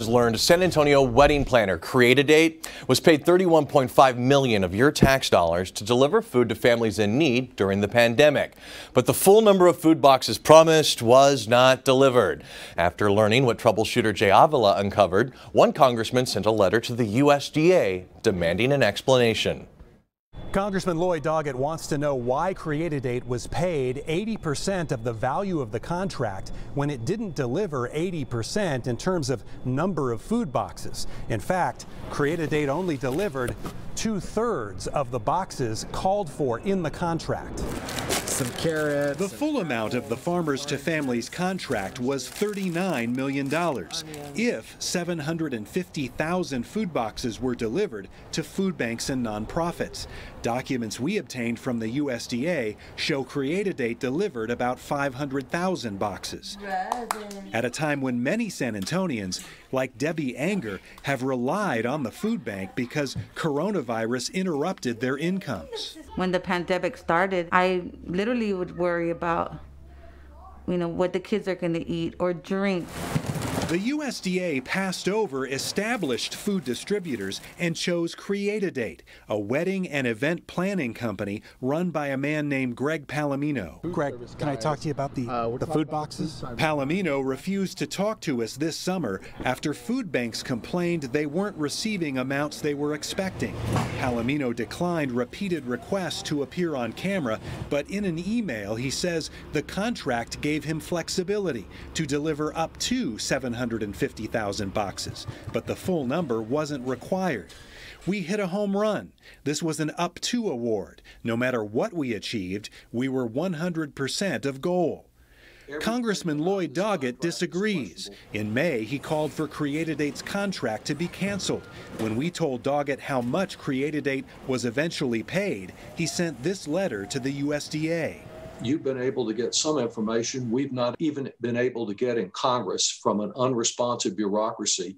Learned San Antonio wedding planner Create-A-Date was paid $31.5 million of your tax dollars to deliver food to families in need during the pandemic. But the full number of food boxes promised was not delivered. After learning what troubleshooter Jay Avila uncovered, one congressman sent a letter to the USDA demanding an explanation. Congressman Lloyd Doggett wants to know why Create-A-Date was paid 80% of the value of the contract when it didn't deliver 80% in terms of number of food boxes. In fact, Create-A-Date only delivered 2/3 of the boxes called for in the contract. Some carrots. The full amount of the Farmers to Families contract was $39 million if 750,000 food boxes were delivered to food banks and nonprofits. Documents we obtained from the USDA show Create-A-Date delivered about 500,000 boxes. At a time when many San Antonians, like Debbie Anger, have relied on the food bank because coronavirus interrupted their incomes. When the pandemic started, I literally would worry about, what the kids are going to eat or drink. The USDA passed over established food distributors and chose Create-A-Date, a wedding and event planning company run by a man named Greg Palomino. Greg, can I talk to you about the food boxes? Palomino refused to talk to us this summer after food banks complained they weren't receiving amounts they were expecting. Palomino declined repeated requests to appear on camera, but in an email he says the contract gave him flexibility to deliver up to 750,000 boxes, but the full number wasn't required. We hit a home run. This was an up to award. No matter what we achieved, we were 100% of goal. Congressman Lloyd Doggett disagrees. In May, he called for Create-A-Date's contract to be canceled. When we told Doggett how much Create-A-Date was eventually paid, he sent this letter to the USDA. You've been able to get some information we've not even been able to get in Congress from an unresponsive bureaucracy.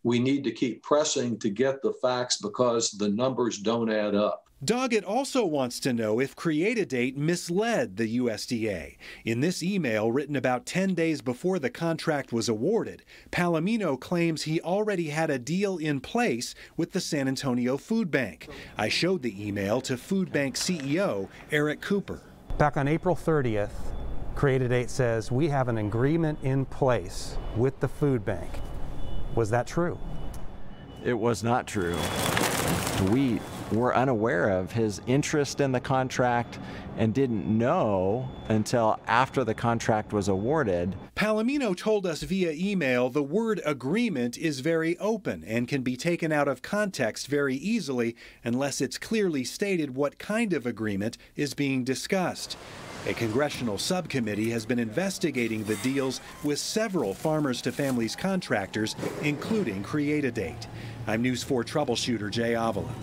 We need to keep pressing to get the facts because the numbers don't add up. Doggett also wants to know if Create-A-Date misled the USDA. In this email written about 10 days before the contract was awarded, Palomino claims he already had a deal in place with the San Antonio Food Bank. I showed the email to Food Bank CEO Eric Cooper. Back on April 30th, Create-A-Date says we have an agreement in place with the food bank. Was that true? It was not true. We were unaware of his interest in the contract and didn't know until after the contract was awarded. Palomino told us via email the word agreement is very open and can be taken out of context very easily unless it's clearly stated what kind of agreement is being discussed. A congressional subcommittee has been investigating the deals with several Farmers to Families contractors, including Create-A-Date. I'm News 4 troubleshooter Jay Avila.